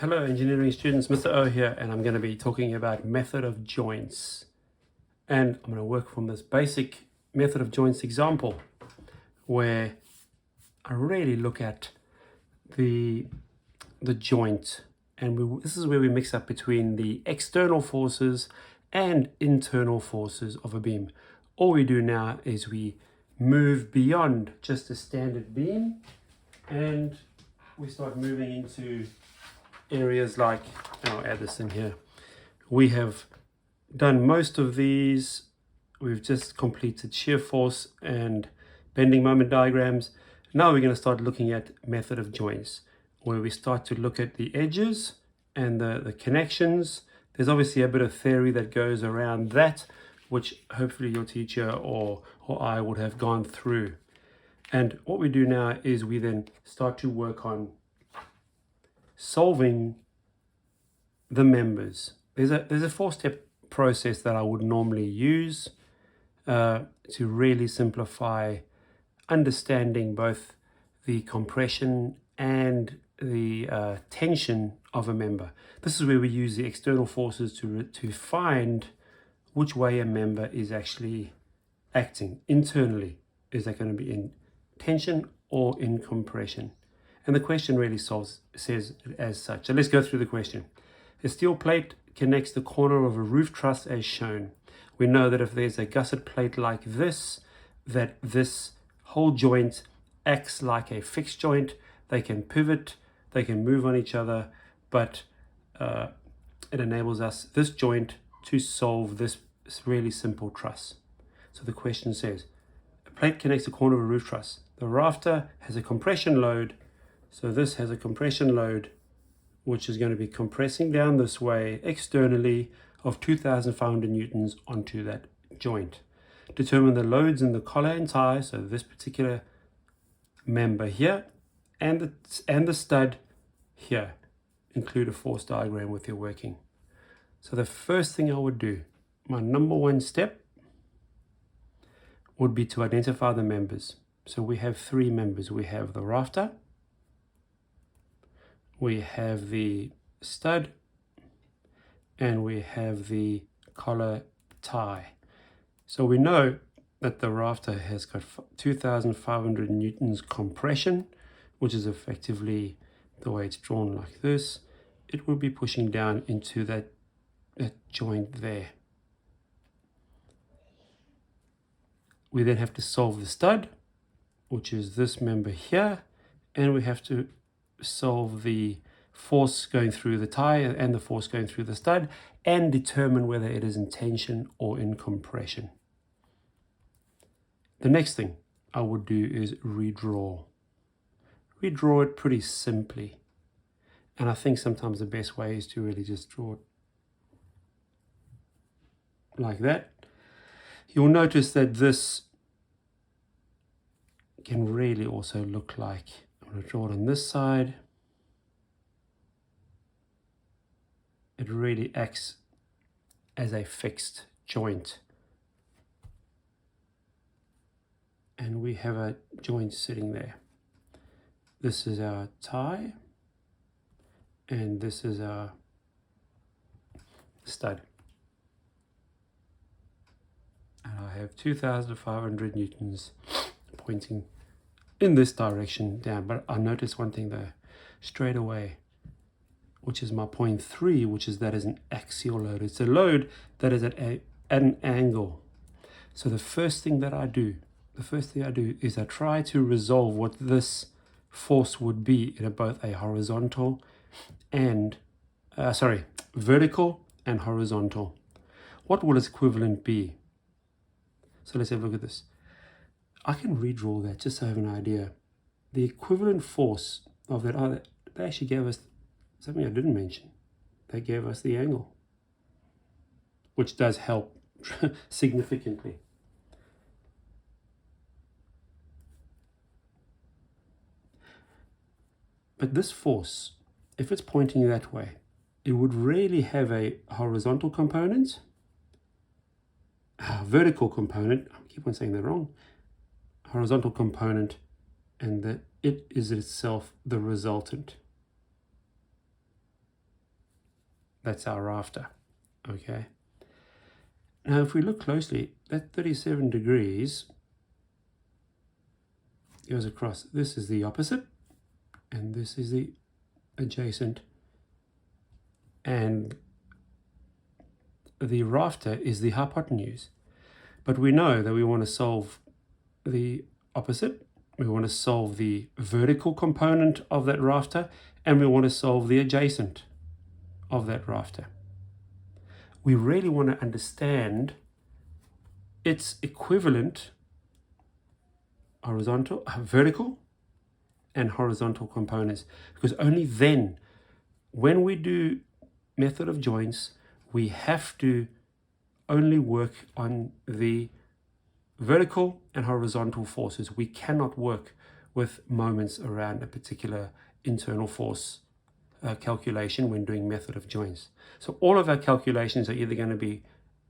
Hello engineering students, Mr. O here, and I'm going to be talking about method of joints. And I'm going to work from this basic method of joints example where I really look at the joint, and this is where we mix up between the external forces and internal forces of a beam. All we do now is we move beyond just a standard beam and we start moving into areas like, I'll add this in here. We have done most of these. We've just completed shear force and bending moment diagrams. Now we're going to start looking at method of joints, where we start to look at the edges and the connections. There's obviously a bit of theory that goes around that, which hopefully your teacher or I would have gone through. And what we do now is we then start to work on solving the members. There's a four-step process that I would normally use to really simplify understanding both the compression and the tension of a member. This is where we use the external forces to find which way a member is actually acting internally. Is that going to be in tension or in compression? And the question really says it as such. So let's go through the question. A steel plate connects the corner of a roof truss as shown. We know that if there's a gusset plate like this, that this whole joint acts like a fixed joint. They can pivot, they can move on each other, but it enables us, this joint, to solve this really simple truss. So the question says, a plate connects the corner of a roof truss. The rafter has a compression load. So this has a compression load, which is going to be compressing down this way externally of 2,500 newtons onto that joint. Determine the loads in the collar and tie, so this particular member here, and the stud here. Include a force diagram with your working. So the first thing I would do, my number one step, would be to identify the members. So we have three members. We have the rafter, we have the stud, and we have the collar tie. So we know that the rafter has got 2,500 newtons compression, which is effectively the way it's drawn like this. It will be pushing down into that joint there. We then have to solve the stud, which is this member here, and we have to solve the force going through the tie and the force going through the stud, and determine whether it is in tension or in compression. The next thing I would do is redraw it pretty simply, and I think sometimes the best way is to really just draw it like that. You'll notice that this can really also look like, I'm going to draw it on this side. It really acts as a fixed joint. And we have a joint sitting there. This is our tie, and this is our stud. And I have 2,500 newtons pointing in this direction down. But I notice one thing there straight away, which is my point 3, which is that is an axial load. It's a load that is at an angle. So the first thing I do is I try to resolve what this force would be in both a horizontal and vertical and horizontal. What will its equivalent be? So let's have a look at this. I can redraw that just so I have an idea. The equivalent force of that, they actually gave us something I didn't mention. They gave us the angle, which does help significantly. But this force, if it's pointing that way, it would really have a horizontal component, a vertical component, I keep on saying that wrong, horizontal component, and that it is itself the resultant. That's our rafter. Okay. Now, if we look closely, that 37 degrees goes across. This is the opposite, and this is the adjacent. And the rafter is the hypotenuse. But we know that we want to solve the opposite. We want to solve the vertical component of that rafter, and we want to solve the adjacent of that rafter. We really want to understand its equivalent vertical and horizontal components, because only then, when we do method of joints, we have to only work on the vertical and horizontal forces. We cannot work with moments around a particular internal force calculation when doing method of joints. So all of our calculations are either going to be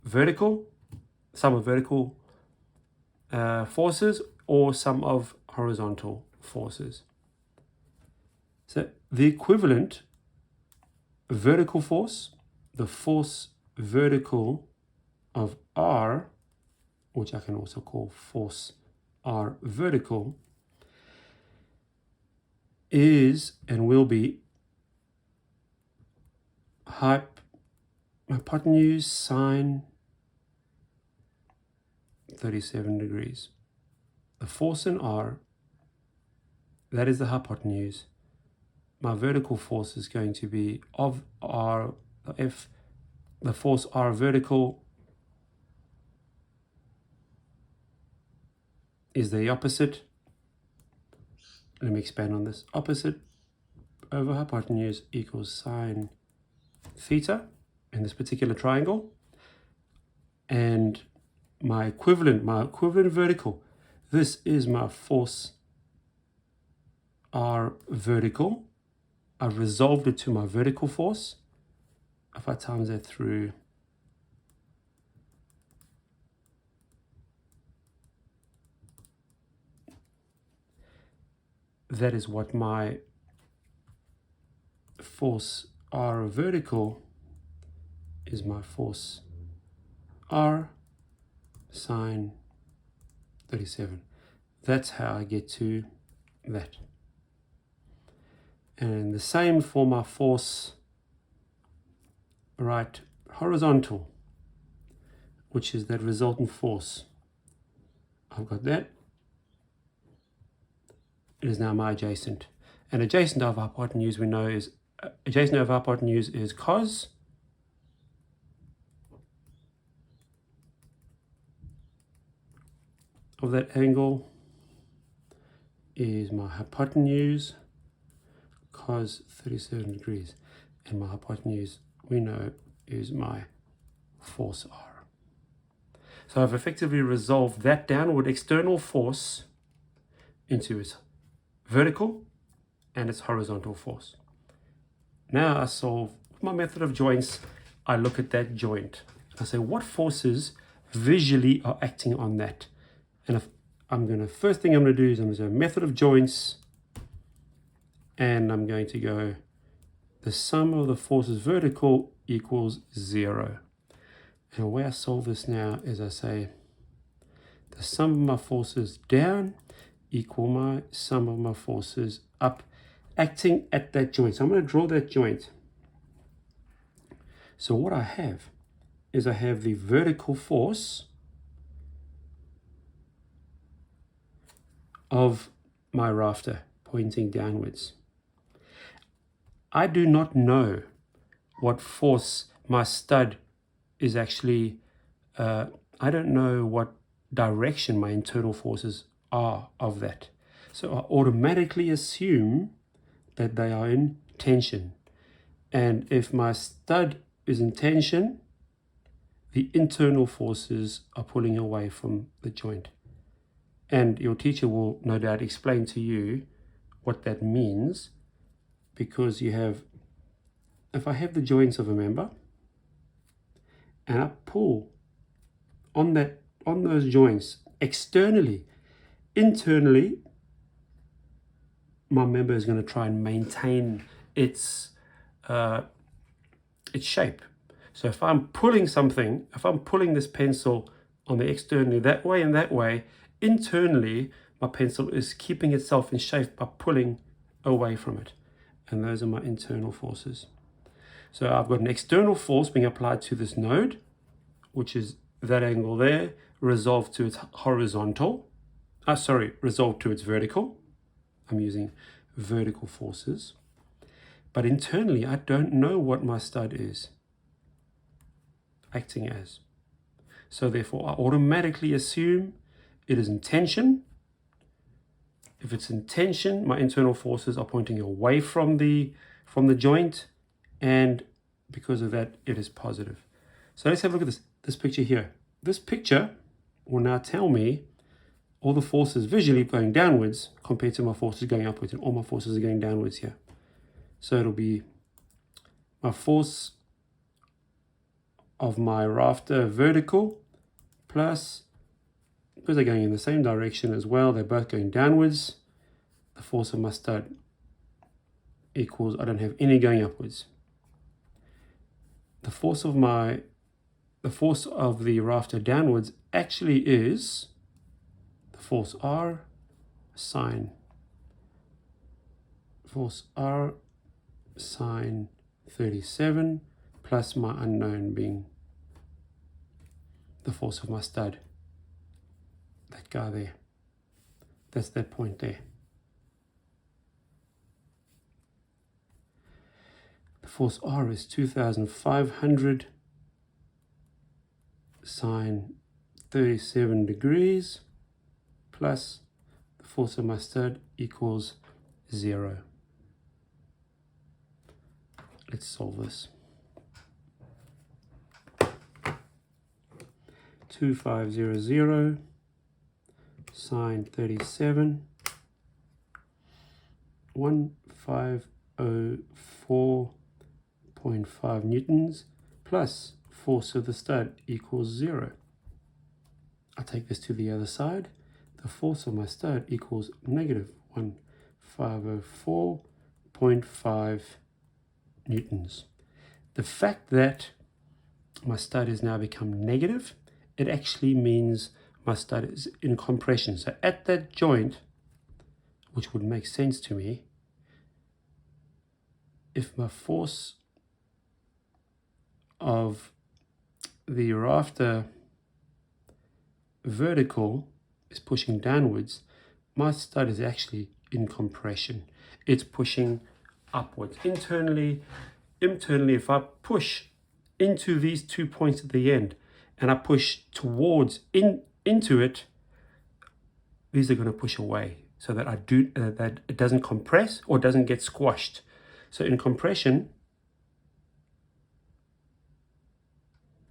vertical, some of vertical forces, or some of horizontal forces. So the equivalent vertical force, the force vertical of R, which I can also call force R vertical, is and will be hypotenuse sine 37 degrees. The force in R, that is the hypotenuse. My vertical force is going to be of R, if the force R vertical is the opposite. Let me expand on this. Opposite over hypotenuse equals sine theta in this particular triangle. And my equivalent vertical, this is my force R vertical. I've resolved it to my vertical force. If I times that through that is what my force R vertical is, my force R sine 37. That's how I get to that. And the same for my force right horizontal, which is that resultant force. I've got that. It is now my adjacent. And adjacent of hypotenuse we know is cos of that angle is my hypotenuse cos 37 degrees, and my hypotenuse we know is my force R. So I've effectively resolved that downward external force into its vertical and its horizontal force. Now I solve my method of joints. I look at that joint. I say, what forces visually are acting on that? And if first thing I'm going to do is I'm going to do a method of joints, and I'm going to go the sum of the forces vertical equals 0. And the way I solve this now is I say the sum of my forces down equal my sum of my forces up, acting at that joint. So I'm going to draw that joint. So what I have is I have the vertical force of my rafter pointing downwards. I do not know what force my stud is actually, I don't know what direction my internal forces are of that. So I automatically assume that they are in tension. And if my stud is in tension, the internal forces are pulling away from the joint. And your teacher will no doubt explain to you what that means, because you have, if I have the joints of a member and I pull on those joints externally, internally, my member is going to try and maintain its its shape. So if I'm pulling something, if I'm pulling this pencil on the externally that way and that way, internally my pencil is keeping itself in shape by pulling away from it. And those are my internal forces. So I've got an external force being applied to this node, which is that angle there, resolved to its horizontal. Resolved to its vertical. I'm using vertical forces. But internally, I don't know what my stud is acting as. So therefore, I automatically assume it is in tension. If it's in tension, my internal forces are pointing away from the joint, and because of that, it is positive. So let's have a look at this picture here. This picture will now tell me all the forces visually going downwards compared to my forces going upwards, and all my forces are going downwards here. So it'll be my force of my rafter vertical plus, because they're going in the same direction as well, they're both going downwards, the force of my stud equals, I don't have any going upwards. The force of the rafter downwards actually is the force R sine 37 plus my unknown being the force of my stud, that guy there. That's that point there. The force R is 2,500 sine 37 degrees plus the force of my stud equals 0. Let's solve this. 2,500 sine 37, 1504.5 newtons plus force of the stud equals 0. I take this to the other side. The force of my stud equals negative 1504.5 newtons. The fact that my stud has now become negative, it actually means my stud is in compression. So at that joint, which would make sense to me, if my force of the rafter vertical is pushing downwards, my stud is actually in compression. It's pushing upwards. Internally, if I push into these 2 points at the end and I push towards into it, these are going to push away so that that it doesn't compress or doesn't get squashed. So in compression,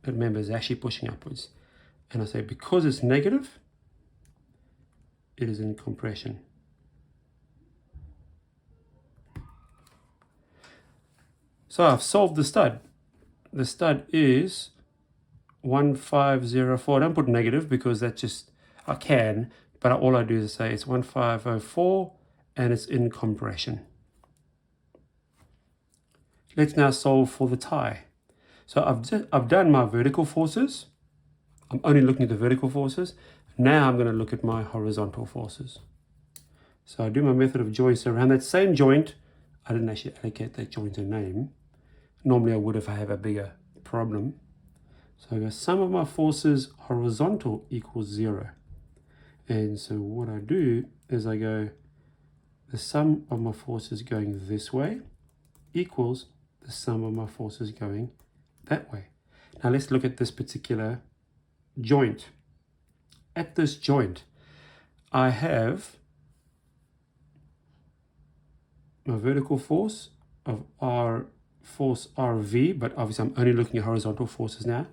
that member is actually pushing upwards. And I say because it's negative, it is in compression. So I've solved the stud. The stud is 1504. I don't put negative because that's just, I can, but all I do is say it's 1504 and it's in compression. Let's now solve for the tie. So I've done my vertical forces. I'm only looking at the vertical forces. Now I'm going to look at my horizontal forces. So I do my method of joints around that same joint. I didn't actually allocate that joint a name. Normally I would if I have a bigger problem. So I go sum of my forces horizontal equals 0. And so what I do is I go the sum of my forces going this way equals the sum of my forces going that way. Now let's look at this particular joint. At this joint, I have my vertical force of force RV, but obviously I'm only looking at horizontal forces now.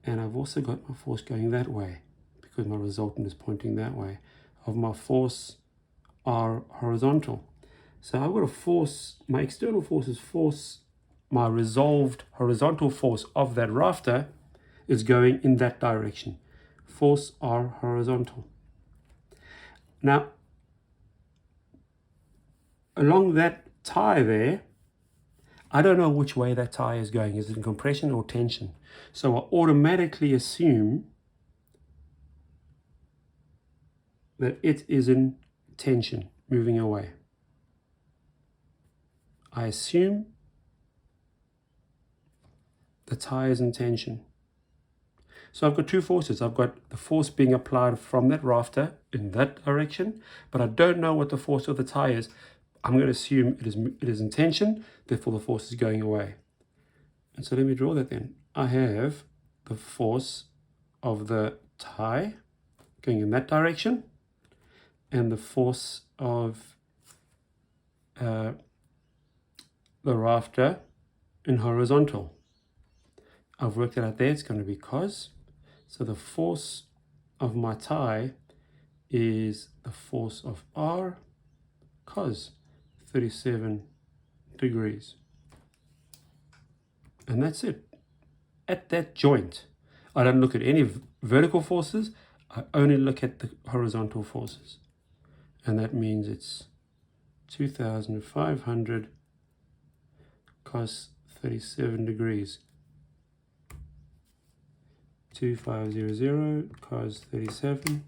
And I've also got my force going that way because my resultant is pointing that way, of my force R horizontal. So I've got a force, my external force is force, my resolved horizontal force of that rafter is going in that direction. Force R horizontal. Now, along that tie there, I don't know which way that tire is going. Is it in compression or tension? So I automatically assume that it is in tension, moving away. I assume the tire is in tension. So I've got two forces. I've got the force being applied from that rafter in that direction, but I don't know what the force of the tire is. I'm going to assume it is in tension, therefore the force is going away. And so let me draw that then. I have the force of the tie going in that direction, and the force of the rafter in horizontal. I've worked it out there. It's going to be cos. So the force of my tie is the force of R cos 37 degrees. And that's it. At that joint, I don't look at any vertical forces. I only look at the horizontal forces. And that means it's 2,500 cos 37 degrees. 2500 cos 37,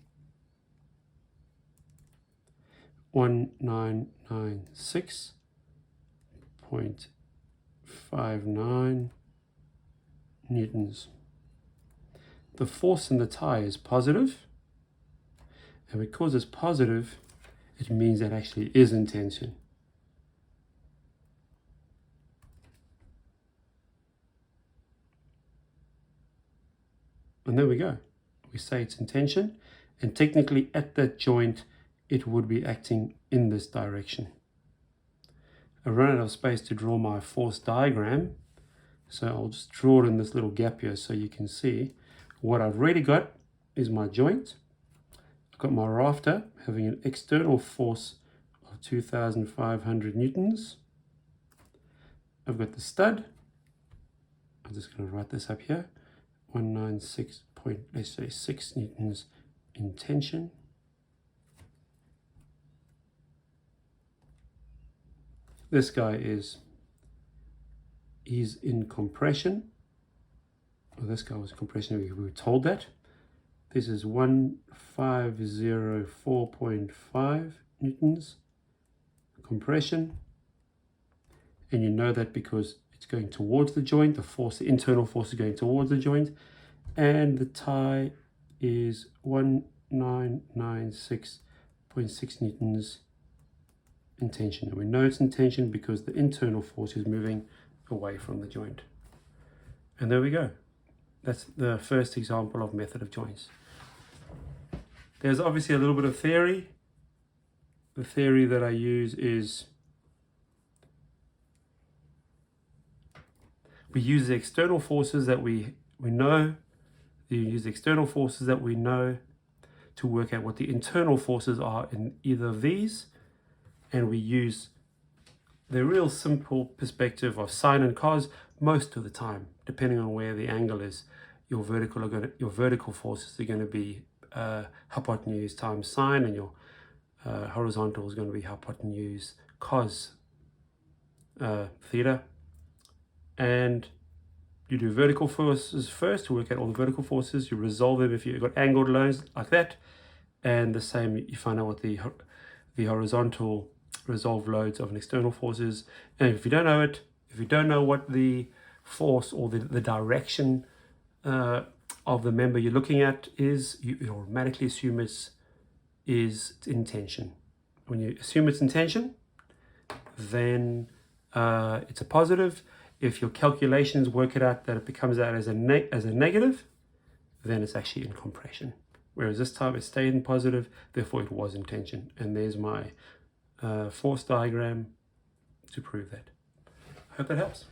1996.59 newtons. The force in the tie is positive, and because it's positive, it means that actually is in tension. And there we go. We say it's in tension, and technically at that joint, it would be acting in this direction. I run out of space to draw my force diagram, so I'll just draw it in this little gap here so you can see. What I've already got is my joint. I've got my rafter having an external force of 2,500 newtons. I've got the stud. I'm just going to write this up here. 196.6 newtons in tension. This guy is in compression. Well, this guy was compression, we were told that. This is 1504.5 newtons compression. And you know that because it's going towards the joint, the internal force is going towards the joint, and the tie is 1996.6 newtons in tension. And we know it's in tension because the internal force is moving away from the joint. And there we go. That's the first example of method of joints. There's obviously a little bit of theory. The theory that I use is we use the external forces that we know. You use the external forces that we know to work out what the internal forces are in either of these. And we use the real simple perspective of sine and cos most of the time, depending on where the angle is. Your vertical forces are going to be hypotenuse times sine, and your horizontal is going to be hypotenuse cos theta. And you do vertical forces first to work out all the vertical forces. You resolve them if you've got angled lines like that, and the same, you find out what the horizontal resolved loads of an external force is. And if you don't know it, if you don't know what the force or the direction of the member you're looking at is, you automatically assume it's in tension. When you assume it's in tension, then it's a positive. If your calculations work it out that it becomes out as a negative, then it's actually in compression. Whereas this time it stayed in positive, therefore it was in tension. And there's my force diagram to prove that. I hope that helps.